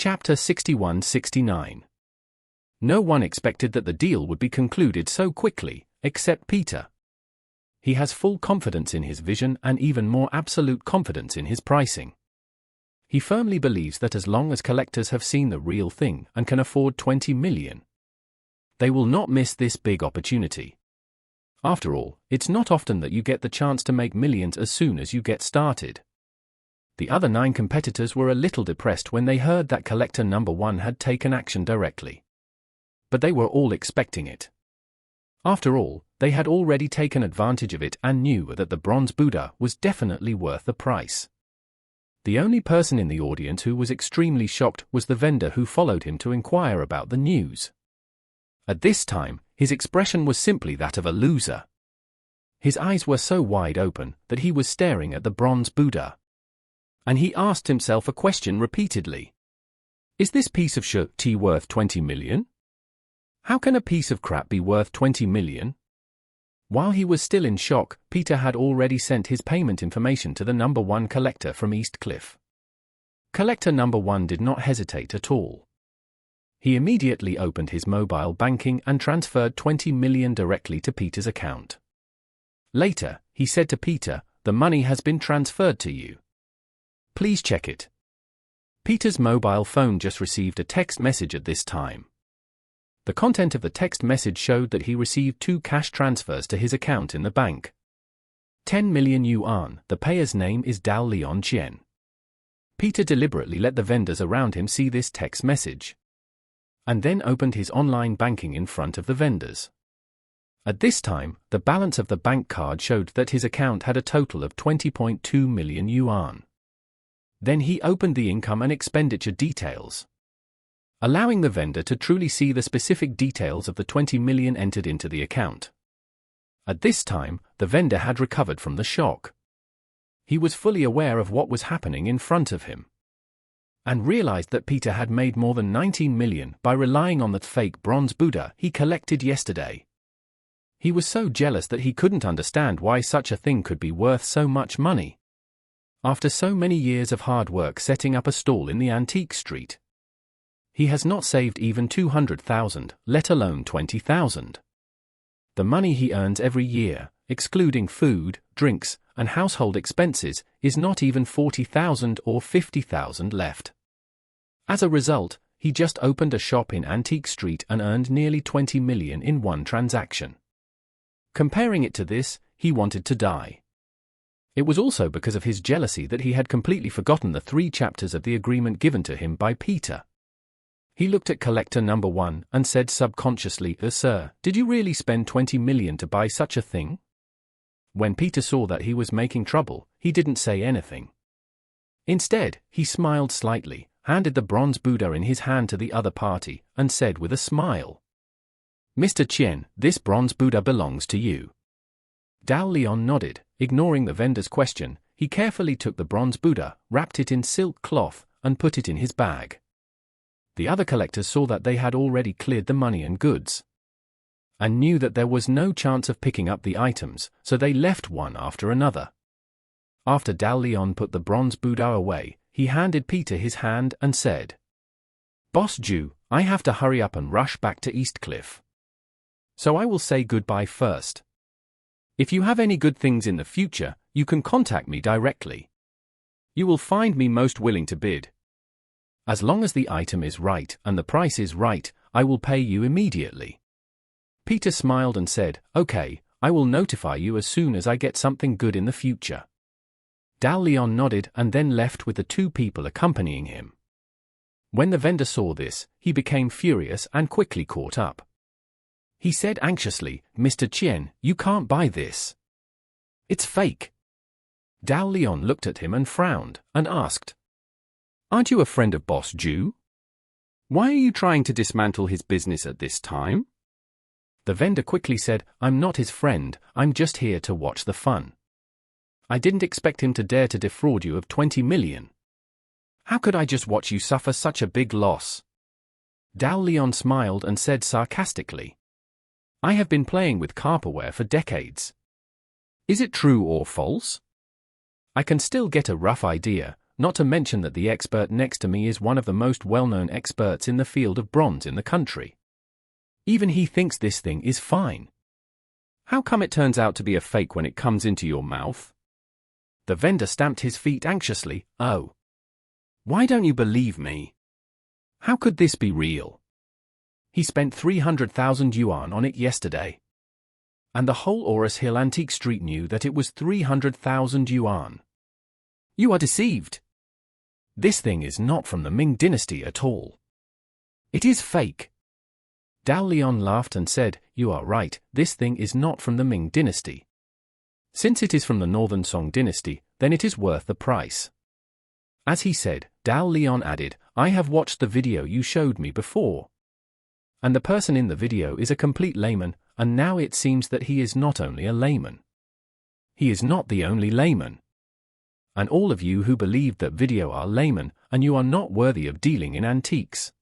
Chapter 61-69. No one expected that the deal would be concluded so quickly, except Peter. He has full confidence in his vision and even more absolute confidence in his pricing. He firmly believes that as long as collectors have seen the real thing and can afford 20 million, they will not miss this big opportunity. After all, it's not often that you get the chance to make millions as soon as you get started. The other 9 competitors were a little depressed when they heard that collector number 1 had taken action directly. But they were all expecting it. After all, they had already taken advantage of it and knew that the bronze Buddha was definitely worth the price. The only person in the audience who was extremely shocked was the vendor who followed him to inquire about the news. At this time, his expression was simply that of a loser. His eyes were so wide open that he was staring at the bronze Buddha. And he asked himself a question repeatedly. Is this piece of shit worth 20 million? How can a piece of crap be worth 20 million? While he was still in shock, Peter had already sent his payment information to the number 1 collector from Eastcliff. Collector number 1 did not hesitate at all. He immediately opened his mobile banking and transferred 20 million directly to Peter's account. Later, he said to Peter, "The money has been transferred to you. Please check it." Peter's mobile phone just received a text message at this time. The content of the text message showed that he received 2 cash transfers to his account in the bank. 10 million yuan, the payer's name is Dao Leon Chen. Peter deliberately let the vendors around him see this text message, and then opened his online banking in front of the vendors. At this time, the balance of the bank card showed that his account had a total of 20.2 million yuan. Then he opened the income and expenditure details, allowing the vendor to truly see the specific details of the 20 million entered into the account. At this time, the vendor had recovered from the shock. He was fully aware of what was happening in front of him, and realized that Peter had made more than 19 million by relying on the fake bronze Buddha he collected yesterday. He was so jealous that he couldn't understand why such a thing could be worth so much money. After so many years of hard work setting up a stall in the antique street, he has not saved even 200,000, let alone 20,000. The money he earns every year, excluding food, drinks, and household expenses, is not even 40,000 or 50,000 left. As a result, he just opened a shop in Antique Street and earned nearly 20 million in one transaction. Comparing it to this, he wanted to die. It was also because of his jealousy that he had completely forgotten the 3 chapters of the agreement given to him by Peter. He looked at collector number 1 and said subconsciously, "Sir, did you really spend 20 million to buy such a thing?" When Peter saw that he was making trouble, he didn't say anything. Instead, he smiled slightly, handed the bronze Buddha in his hand to the other party, and said with a smile, "Mr. Chen, this bronze Buddha belongs to you." Dao Leon nodded, ignoring the vendor's question. He carefully took the bronze Buddha, wrapped it in silk cloth, and put it in his bag. The other collectors saw that they had already cleared the money and goods, and knew that there was no chance of picking up the items, so they left one after another. After Dao Leon put the bronze Buddha away, he handed Peter his hand and said, "Boss Zhu, I have to hurry up and rush back to Eastcliff, so I will say goodbye first. If you have any good things in the future, you can contact me directly. You will find me most willing to bid. As long as the item is right and the price is right, I will pay you immediately." Peter smiled and said, "Okay, I will notify you as soon as I get something good in the future." Dao Leon nodded and then left with the 2 people accompanying him. When the vendor saw this, he became furious and quickly caught up. He said anxiously, "Mr. Chen, you can't buy this. It's fake." Dao Leon looked at him and frowned, and asked, "Aren't you a friend of Boss Zhu? Why are you trying to dismantle his business at this time?" The vendor quickly said, "I'm not his friend, I'm just here to watch the fun. I didn't expect him to dare to defraud you of 20 million. How could I just watch you suffer such a big loss?" Dao Leon smiled and said sarcastically, "I have been playing with Carperware for decades. Is it true or false? I can still get a rough idea, not to mention that the expert next to me is one of the most well-known experts in the field of bronze in the country. Even he thinks this thing is fine. How come it turns out to be a fake when it comes into your mouth? The vendor stamped his feet anxiously. Oh. Why don't you believe me? How could this be real? He spent 300,000 yuan on it yesterday. And the whole Orus Hill Antique Street knew that it was 300,000 yuan. You are deceived. This thing is not from the Ming dynasty at all. It is fake. Dao Lian laughed and said, "You are right, this thing is not from the Ming dynasty. Since it is from the Northern Song dynasty, then it is worth the price." As he said, Dao Lian added, "I have watched the video you showed me before. And the person in the video is a complete layman, and now it seems that he is not only a layman. He is not the only layman. And all of you who believed that video are laymen, and you are not worthy of dealing in antiques.